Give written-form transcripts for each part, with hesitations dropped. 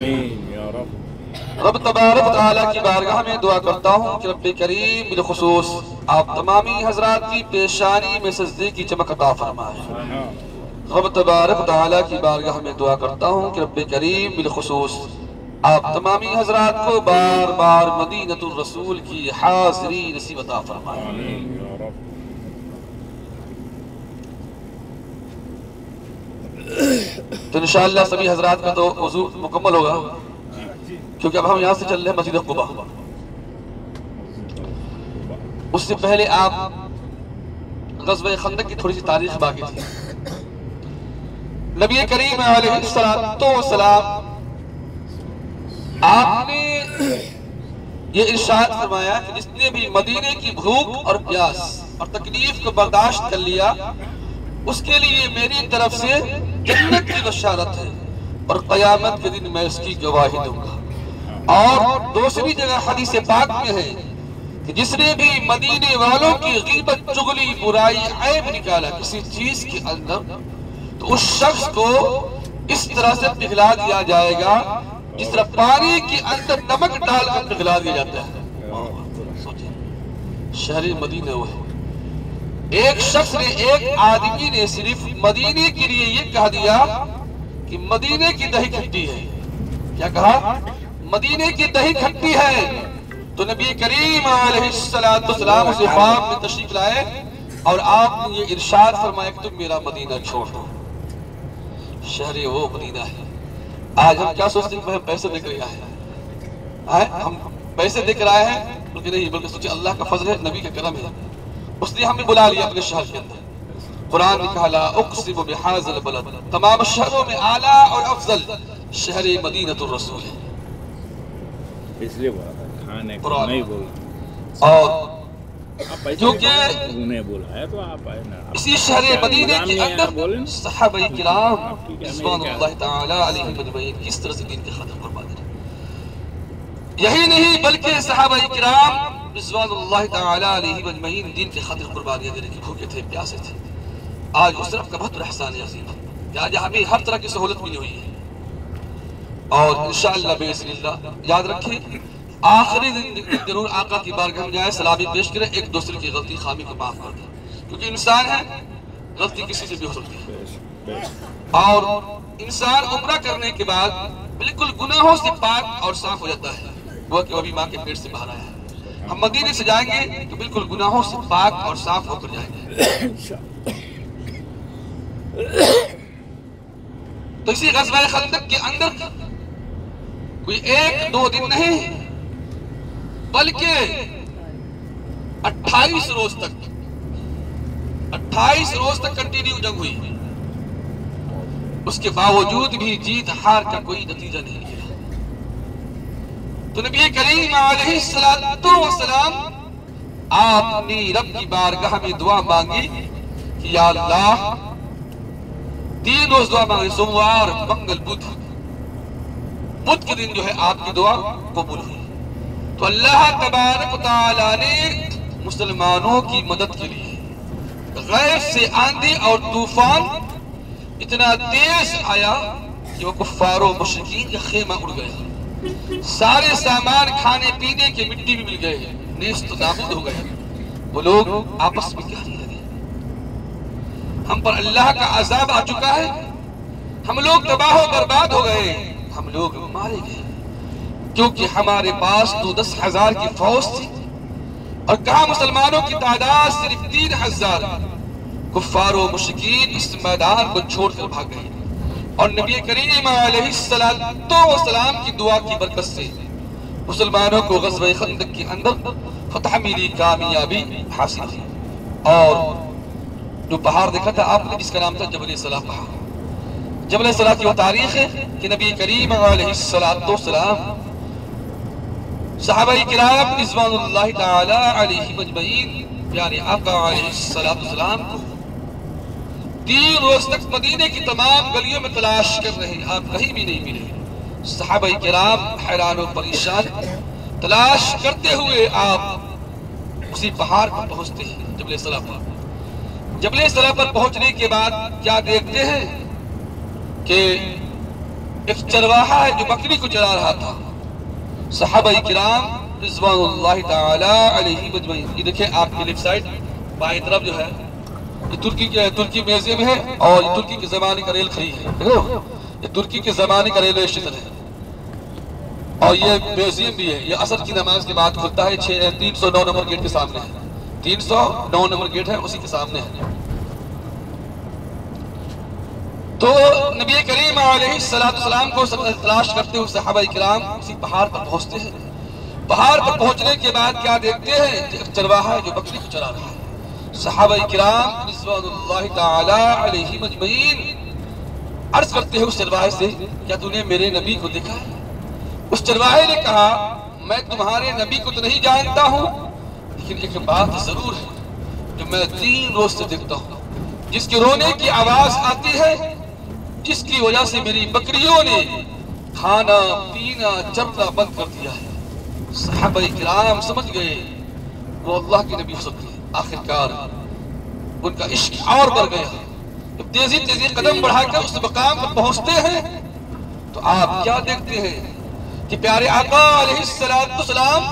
رب تبارک و تعالیٰ کی بارگاہ میں دعا کرتا ہوں کہ رب کریم بالخصوص آپ تمامی حضرات کی پیشانی میں سجدے کی چمک عطا فرمائے۔ رب تبارک و تعالیٰ کی بارگاہ میں دعا کرتا ہوں کہ رب کریم بالخصوص آپ تمامی حضرات کو بار بار مدینۃ الرسول کی حاضری نصیب عطا فرمائے۔ تو انشاءاللہ سبھی حضرات کا تو وضو مکمل ہوگا، کیونکہ اب ہم یہاں سے چل رہے ہیں مسجد قباء۔ اس سے پہلے آپ غزوہ خندق کی تھوڑی سی تاریخ باقی تھی۔ نبی کریم علیہ السلام آپ نے یہ ارشاد فرمایا کہ جس نے بھی مدینے کی بھوک اور پیاس اور تکلیف کو برداشت کر لیا، اس کے لیے میری طرف سے جنت کی بشارت ہے اور قیامت کے دن میں اس کی گواہی دوں گا۔ اور دوسری جگہ حدیث پاک میں ہے کہ جس نے بھی مدینے والوں کی غیبت، چغلی، برائی، عیب نکالا کسی چیز کے اندر، تو اس شخص کو اس طرح سے پگھلا دیا جائے گا جس طرح پانی کے اندر نمک ڈال کر پگھلا دیا جاتا ہے۔ شہر مدینہ وہ ہے۔ ایک شخص نے، ایک آدمی نے صرف مدینے کے لیے یہ کہہ دیا کہ مدینے کی دہی کھٹی ہے۔ کیا کہا؟ مدینے کی دہی کھٹی ہے۔ تو نبی کریم علیہ السلام اسے خواب میں تشریف لائے اور آپ نے یہ ارشاد فرمایا کہ تم میرا مدینہ چھوڑ دو۔ شہر وہ مدینہ ہے۔ آج ہم کیا سوچتے ہیں کہ ہم پیسے دے کر آئے ہیں، ہم پیسے دے کر آئے ہیں، بلکہ نہیں، بلکہ سوچے اللہ کا فضل ہے، نبی کا کرم ہے، اس نے ہمیں بلا لیا اپنے شہر کے اندر۔ قرآن نے کہا لا اقسم بہذا البلد، تمام شہروں میں اعلیٰ اور افضل شہر مدینۃ الرسول ہے۔ اس لیے بولا تھا کھانے کو نہیں بولا، اور کیونکہ انہیں بولا ہے تو آپ آئے نا، اسی شہر مدینہ کے اندر صحابہ کرام رضوان اللہ تعالی علیہم اجمعین کس طرح سے دین کی خاطر قربانی دی۔ یہی نہیں بلکہ صحابہ کرام رضوان اللہ تعالی علیہم اجمعین دین کی خاطر قربانیاں دینے کی بھوکے تھے، پیاسے تھے۔ آج اس طرف کا بہت بڑا احسان عظیم ہے کہ آج ہمیں ہر طرح کی سہولت ملی ہوئی ہے، اور انشاءاللہ باذن اللہ یاد رکھیں آخری دن ضرور آقا کی بارگاہ میں جائیں، سلام پیش کریں، ایک دوسرے کی غلطی خامی کو معاف کر دیں، کیونکہ انسان ہے، غلطی کسی سے بھی ہو سکتی ہے۔ اور انسان عمرہ کرنے کے بعد بالکل گناہوں سے پاک اور صاف ہو جاتا ہے، وہ کہ وہ بھی ماں کے پیٹ سے باہر آیا ہے۔ ہم مدینے سے جائیں گے تو بالکل گناہوں سے پاک اور صاف ہو کر جائیں گے۔ تو اسی غزوہ خندق کے اندر کوئی ایک دو دن نہیں بلکہ 28 روز تک کنٹینیو جنگ ہوئی، اس کے باوجود بھی جیت ہار کا کوئی نتیجہ نہیں ملا۔ تو نبی کریم علیہ السلام آپ نے رب کی بارگاہ میں دعا مانگی کہ یا اللہ 3 روز دعا مانگی، سوموار، منگل، بدھ کے دن جو ہے آپ کی دعا قبول ہوئی۔ تو اللہ تبارک و تعالیٰ نے مسلمانوں کی مدد کے لیے غیب سے آندھی اور طوفان اتنا تیز آیا کہ وہ کفار و مشرکین کا خیمہ اڑ گیا، سارے سامان کھانے پینے کے مٹی بھی مل گئے، نیست و نابود ہو گئے۔ وہ لوگ آپس میں کہنے لگے ہم پر اللہ کا عذاب آ چکا ہے، ہم لوگ تباہ و برباد ہو گئے، ہم لوگ مارے گئے، کیونکہ ہمارے پاس تو 10,000 کی فوج تھی اور کہاں مسلمانوں کی تعداد صرف 3,000۔ کفار و مشرکین اس میدان کو چھوڑ کر بھاگ گئے، اور نبی کریم علیہ السلام کی دعا کی برکت سے مسلمانوں کو غزوہ خندق کے اندر فتح ملی، کامیابی حاصل ہوئی۔ اور جو پہاڑ دیکھا تھا آپ نے جس کا نام تھا جبل صلاح پہاڑ، جبل صلاح کی وہ تاریخ ہے کہ نبی کریم علیہ السلام صحابہ کرام رضوان اللہ تعالی علیہم اجمعین پیارے آقا علیہ السلام کو 3 روز تک مدینے کی تمام گلیوں میں تلاش کر رہے، آپ کہیں بھی نہیں ملے۔ صحابہ کرام حیران و پریشان تلاش کرتے ہوئے آپ اسی پہاڑ پر پہنچتے ہیں، جبل صلاح پر۔ جبل صلاح پر پہنچنے کے بعد کیا دیکھتے ہیں کہ ایک چرواہا ہے جو بکری کو چلا رہا تھا. صحابہ کرام رضوان اللہ تعالی علیہ مجمعین. یہ دیکھیں آپ کی لیفٹ سائڈ بائیں طرف جو ہے یہ ترکی میوزیم ہے اور یہ ترکی کے زمانے کا ریل کھڑی ہے. یہ ترکی کے زمانے کا ریلوے اسٹیشن ہے اور یہ میوزیم بھی ہے. یہ عصر کی نماز کے بعد کھلتا ہے. 309 نمبر گیٹ کے سامنے ہے. 309 نمبر گیٹ ہے اسی کے سامنے ہے. تو نبی کریم علیہ السلام کو تلاش کرتے ہوئے صحابہ کرام اسی پہاڑ پر پہنچتے ہیں. پہاڑ پر پہنچنے کے بعد کیا دیکھتے ہیں؟ ایک چرواہا ہے جو بکری کو چرا رہا ہے. صحابہ کرام رضوان اللہ تعالی علیہ مجمعین عرض کرتے ہیں اس چرواہے سے کیا تو نے میرے نبی کو دیکھا ہے؟ اس چرواہے نے کہا میں تمہارے نبی کو تو نہیں جانتا ہوں لیکن ایک بات ضرور ہے جو میں 3 روز سے دیکھتا ہوں، جس کے رونے کی آواز آتی ہے، جس کی وجہ سے میری بکریوں نے کھانا پینا چرنا بند کر دیا ہے. صحابہ کرام سمجھ گئے وہ اللہ کے نبی ہو سکتے ہیں. آخرکار ان کا عشق اور بڑھ گیا. جب تیزی قدم بڑھا کر اس مقام پر پہنچتے ہیں تو آپ کیا دیکھتے ہیں کہ پیارے آقا علیہ السلام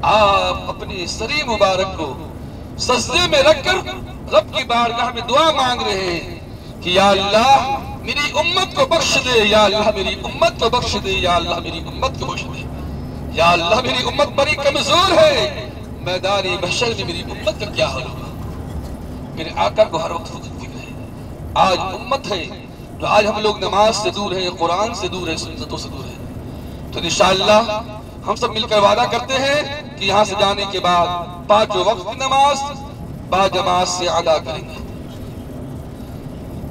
آپ اپنی سری مبارک کو سجدے میں رکھ کر رب کی بارگاہ میں دعا مانگ رہے ہیں کہ یا اللہ میری امت کو بخش دے، یا اللہ میری امت کو بخش دے، یا اللہ میری امت کو بخش دے. یا اللہ میری امت بڑی کمزور ہے، میدان محشر میں میری امت کا کیا حال ہوگا. میرے آقا کو ہر وقت فکر ہے. آج امت ہے جو آج ہم لوگ نماز سے دور ہیں، قرآن سے دور ہیں، سنتوں سے دور ہیں. تو انشاءاللہ ہم سب مل کر وعدہ کرتے ہیں کہ یہاں سے جانے کے بعد 5 وقت کی نماز با جماعت سے ادا کریں گے.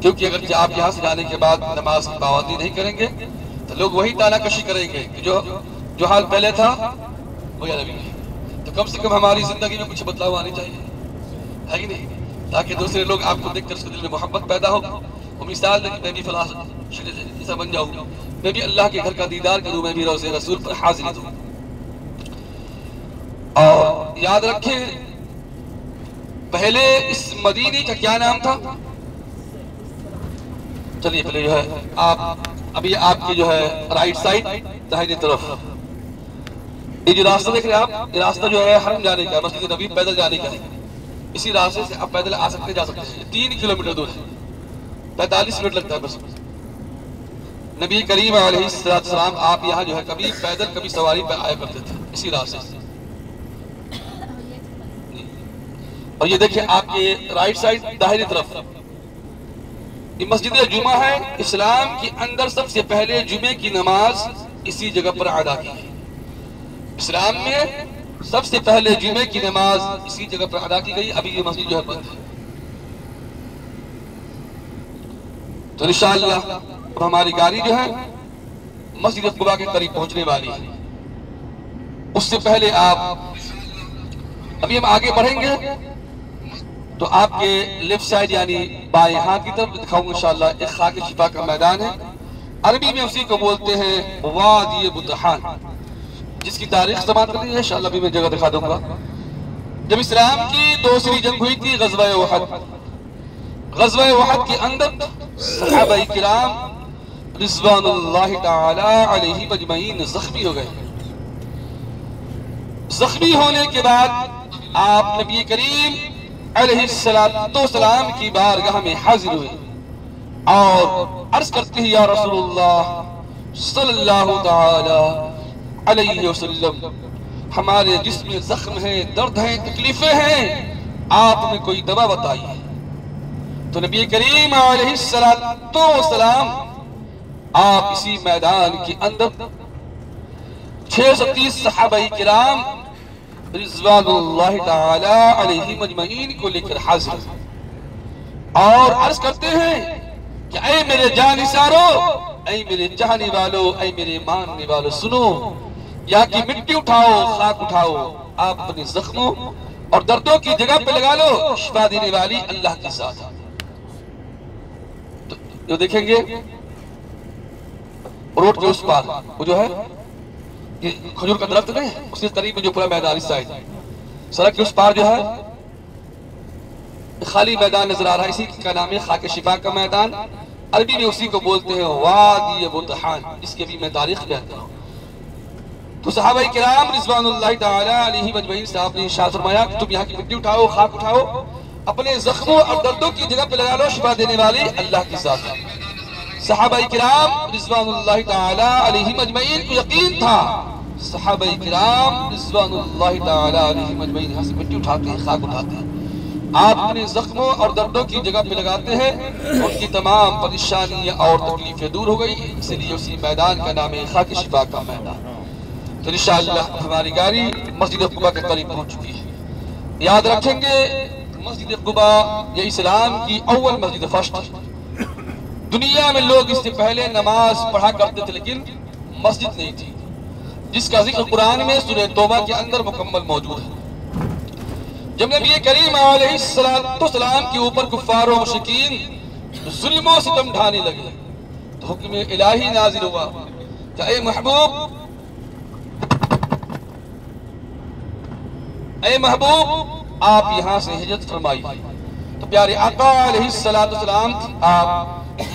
کیونکہ اگر آپ یہاں سے جانے کے بعد نماز کی پابندی نہیں کریں گے تو لوگ وہی تانا کشی کریں گے کہ جو حال پہلے تھا وہ یا نبی ہے. تو کم سے کم ہماری زندگی میں کچھ بدلاؤ آنی چاہیے، ہے کہ نہیں؟ تاکہ دوسرے لوگ آپ کو دیکھ کر اس کے دل میں محبت پیدا ہو. وہ مثال دے کہ میں بھی فلاں ایسا بن جاؤں، میں بھی اللہ کے گھر کا دیدار کروں، میں بھی روضہ رسول پر حاضری دوں. اور یاد رکھیں پہلے اس مدینے کا کیا نام تھا؟ چلیے پہلے جو ہے ابھی آپ کی جو ہے رائٹ سائڈ داہنی طرف یہ جو راستہ دیکھ رہے ہیں آپ، یہ راستہ جو ہے حرم جانے کا، مسجد نبی پیدل جانے کا ہے. اسی راستے سے آپ پیدل آ سکتے جا سکتے ہیں. 3 کلومیٹر دور ہے، 45 منٹ لگتا ہے بس. نبی کریم علیہ السلام آپ یہاں جو ہے کبھی پیدل کبھی سواری پہ آیا کرتے تھے اسی راستے سے. اور یہ دیکھیں آپ کے رائٹ سائڈ داہنی طرف یہ مسجد جمعہ ہے. اسلام کے اندر سب سے پہلے جمعے کی نماز اسی جگہ پر ادا کی ہے. اسلام میں سب سے پہلے جمعے کی نماز اسی جگہ پر ادا کی گئی. ابھی یہ مسجد جو ہے بند ہے. تو انشاءاللہ اب ہماری گاڑی جو ہے مسجد قباء کے قریب پہنچنے والی ہے. اس سے پہلے ابھی ہم آگے بڑھیں گے تو آپ کے لیفٹ سائڈ یعنی بائیں ہاتھ کی طرف دکھاؤں گا انشاءاللہ ایک خاک شفا کا میدان ہے. عربی میں اسی کو بولتے ہیں وادی بطحان، جس کی تاریخ سماعت کرنی ہے انشاءاللہ بھی میں جگہ دکھا دوں گا. جب اسلام کی دوسری جنگ ہوئی تھی غزوہ احد کے اندر صحابہ کرام رضوان اللہ تعالی علیہ مجمعین زخمی ہو گئے. زخمی ہونے کے بعد آپ نبی کریم علیہ السلام کی بارگاہ میں حاضر ہوئے اور عرض کرتے ہیں یا رسول اللہ صلی اللہ تعالی علیہ وسلم ہمارے جسم میں زخم ہیں، درد ہیں، تکلیفیں ہیں، آپ نے کوئی دوا بتائی ہے. تو نبی کریم علیہ السلام آپ اسی میدان کے اندر 630 صحابہ کرام رضوان اللہ تعالی علیہ مجمعین کو لے کر حاضر اور عرض کرتے ہیں کہ اے میرے جانثارو، اے میرے چاہنے والو، اے میرے ماننے والو، سنو، یہاں کی مٹی اٹھاؤ، خاک اٹھاؤ، آپ اپنے زخموں اور دردوں کی جگہ پہ لگا لو، شفا دینے والی اللہ کے ساتھ. جو دیکھیں گے روڈ کے اس پار وہ جو ہے یہ کھجور کا درخت نہیں، اس کے قریب میں جو پورا میدان اس سائڈ سڑک کے اس پار جو ہے خالی میدان نظر آ رہا ہے، اسی کا نام ہے خاک شفا کا میدان. عربی میں اسی کو بولتے ہیں وادی بطحان، اس کے بھی میں تاریخ بیان کر رہا ہوں۔ تو صحابہ کرام رضوان اللہ تعالی علیہ مجمعین سے آپ نے ارشاد فرمایا کہ تم یہاں کی مٹی اٹھاؤ، خاک اٹھاؤ، اپنے زخموں اور دردوں کی جگہ پہ لگا لو، شفا دینے والی اللہ کی ذات ہے۔ صحابہ کرام رضوان اللہ تعالی علیہ مجمعین کو یقین تھا، صحابہ کرام رضوان اللہ تعالی علیہ مجمعین یہاں سے مٹی اٹھاتے ہیں، خاک اٹھاتے ہیں، آپ اپنے زخموں اور دردوں کی جگہ پہ لگاتے ہیں، ان کی تمام پریشانیاں اور تکلیفیں دور ہو گئی، اس لیے اسی میدان کا نام ہے خاک شفا کا میدان۔ تو انشاءاللہ ہماری گاڑی مسجد قباء کے قریب پہنچ چکی ہے۔ یاد رکھیں گے مسجد قباء یہ اسلام کی اول مسجد فرسٹ ہے۔ دنیا میں لوگ اس سے پہلے نماز پڑھا کرتے تھے لیکن مسجد نہیں تھی، جس کا ذکر قرآن میں سورہ توبہ کے اندر مکمل موجود ہے۔ جب نبی کریم علیہ السلام کے اوپر کفار و مشرکین ظلم و ستم ڈھانے لگے تو حکم الہی نازل ہوا کہ اے محبوب آپ یہاں سے ہجرت فرمائیے۔ تو پیارے آقا علیہ السلام آپ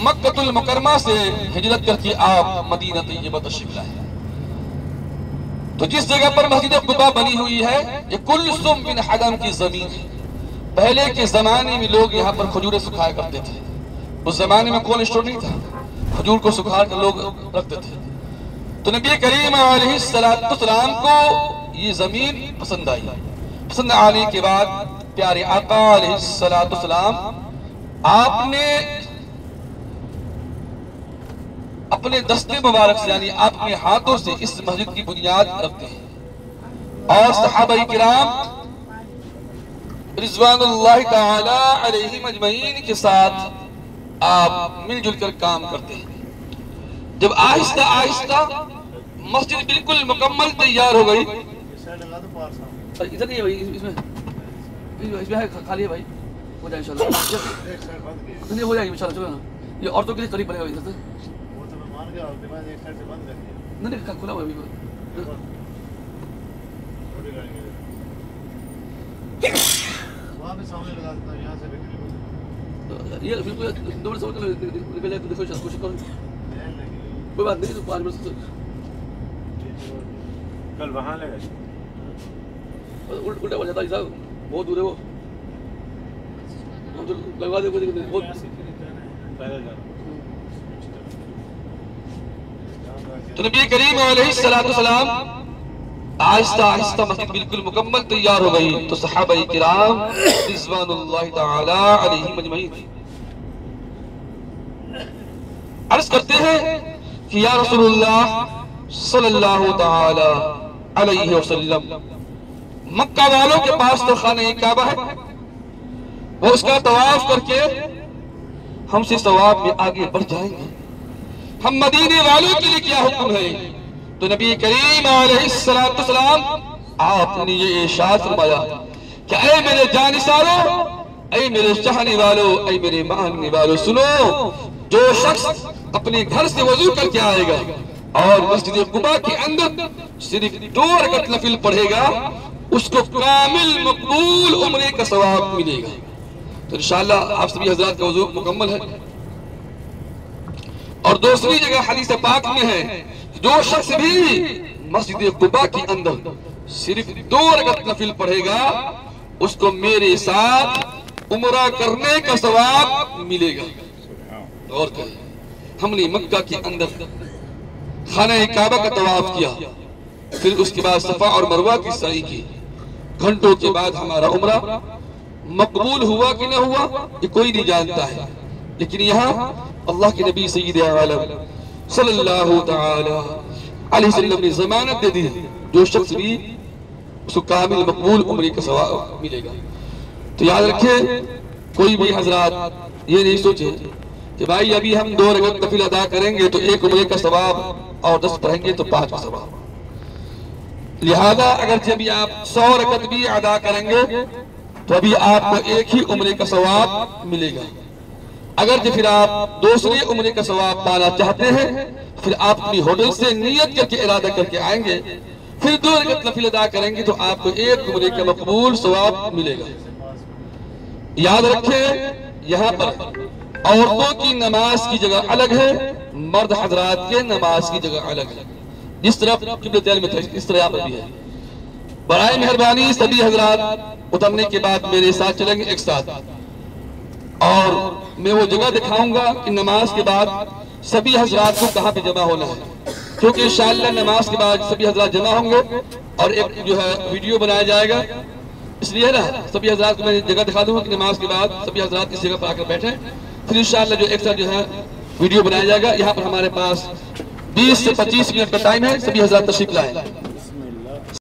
مکہ المکرمہ سے ہجرت کر کے آپ مدینہ طیبہ تشریف لائے۔ تو جس جگہ پر مسجد قباء بنی ہوئی ہے یہ کلثوم بن حدم کی زمین ہے۔ پہلے کے زمانے میں لوگ یہاں پر کھجوریں سکھایا کرتے تھے، اس زمانے میں کولڈ اسٹور نہیں تھا، کھجور کو سکھا کر لوگ رکھتے تھے۔ تو نبی کریم علیہ السلام کو یہ زمین پسند آئی، پسند آنے کے بعد پیارے آقا علیہ السلام آپ نے اپنے دستے مبارک سے یعنی اپنے ہاتھوں سے اس مسجد کی بنیاد رکھتے ہیں، اور صحابہ کرام رضوان اللہ تعالی علیہ مجمعین کے ساتھ آپ مل جل کر کام کرتے ہیں۔ جب آہستہ آہستہ مسجد بالکل مکمل تیار ہو گئی، ادھر نہیں ہے بھائی، اس میں ہے خالی ہے بھائی، ہو جائے انشاءاللہ، نہیں ہو جائے گی انشاءاللہ، چلو نا یہ عورتوں کے لیے قریب بنے گا ادھر سے، نہیں کھلا ہوا ہے یہ بالکل دو منٹ سوال نکل جائے تو دیکھو کوشش کرو، کوئی بات نہیں، تو 5 منٹ کل وہاں لے گئے الٹا ہو جاتا ہے صاحب، بہت دور ہے وہ، ہم تو لگوا دیں بہت تو نبی کریم علیہ السلام آہستہ آہستہ مسجد بالکل مکمل تیار ہو گئی تو صحابہ کرام رضوان اللہ تعالی علیہ مجمعین عرض کرتے ہیں کہ یا رسول اللہ صلی اللہ تعالی علیہ وسلم، مکہ والوں کے پاس تو خانہ کعبہ ہے، وہ اس کا طواف کر کے ہم سے ثواب میں آگے بڑھ جائیں گے، ہم مدینے والوں کے لیے کیا حکم ہے؟ تو نبی کریم علیہ السلام آپ نے یہ ارشاد فرمایا کہ اے میرے جانثاروں، اے میرے چاہنے والوں، اے میرے ماننے والوں، سنو، جو شخص اپنے گھر سے وضو کر کے آئے گا اور مسجد قباء کے اندر صرف 2 رکعت نفل پڑھے گا، اس کو کامل مقبول عمرے کا ثواب ملے گا۔ تو انشاءاللہ آپ سبھی حضرات کا وضو مکمل ہے، اور دوسری جگہ حدیث پاک میں ہے جو شخص بھی مسجد قباء کے اندر صرف 2 رکعت نفل پڑھے گا، اس کو میرے ساتھ عمرہ کرنے کا ثواب ملے گا۔ اور کریں، ہم نے مکہ کے اندر خانہ کعبہ کا طواف کیا، پھر اس کے بعد صفا اور مروہ کی سعی کی، گھنٹوں کے بعد ہمارا عمرہ مقبول ہوا کہ نہ ہوا یہ کوئی نہیں جانتا ہے، لیکن یہاں اللہ کے نبی سید عالم صلی اللہ تعالی علیہ وسلم نے ضمانت دے دی، جو شخص بھی اس کو کامل مقبول عمرے کا ثواب ملے گا۔ تو یاد رکھیں، کوئی بھی حضرات یہ نہیں سوچے کہ بھائی ابھی ہم 2 رکعت نفل ادا کریں گے تو 1 عمرے کا ثواب، اور 10 پڑھیں گے تو 5 کا ثواب۔ لہذا اگر جب آپ 100 رکعت بھی ادا کریں گے تو ابھی آپ کو 1 ہی عمرے کا ثواب ملے گا۔ اگر جو پھر آپ دوسرے عمرے کا ثواب پانا چاہتے ہیں، پھر آپ اپنی ہوٹل سے نیت کر کے ارادہ کر کے آئیں گے، پھر 2 رکعت نفل ادا کریں گے تو آپ کو 1 عمرے کا مقبول ثواب ملے گا۔ یاد رکھیں، یہاں پر عورتوں کی نماز کی جگہ الگ ہے، مرد حضرات کے نماز کی جگہ الگ ہے. جس طرف قبلۃ عین میں تھا اس طرح یہاں پر بھی ہے. برائے مہربانی سبھی حضرات اترنے کے بعد میرے ساتھ چلیں گے ایک ساتھ، اور میں وہ جگہ دکھاؤں گا کہ نماز کے بعد سبھی حضرات کو کہاں پہ جمع ہونا ہے، کیونکہ انشاءاللہ نماز کے بعد سبھی حضرات جمع ہوں گے اور ایک جو ہے ویڈیو بنایا جائے گا. اس لیے نا سبھی حضرات کو میں جگہ دکھا دوں گا کہ نماز کے بعد سبھی حضرات اس جگہ پر آ کر بیٹھیں، پھر انشاءاللہ جو ایک ساتھ جو ہے ویڈیو بنایا جائے گا. یہاں پر ہمارے پاس 20 سے 25 منٹ کا ٹائم ہے، سبھی حضرات تشریف لائیں.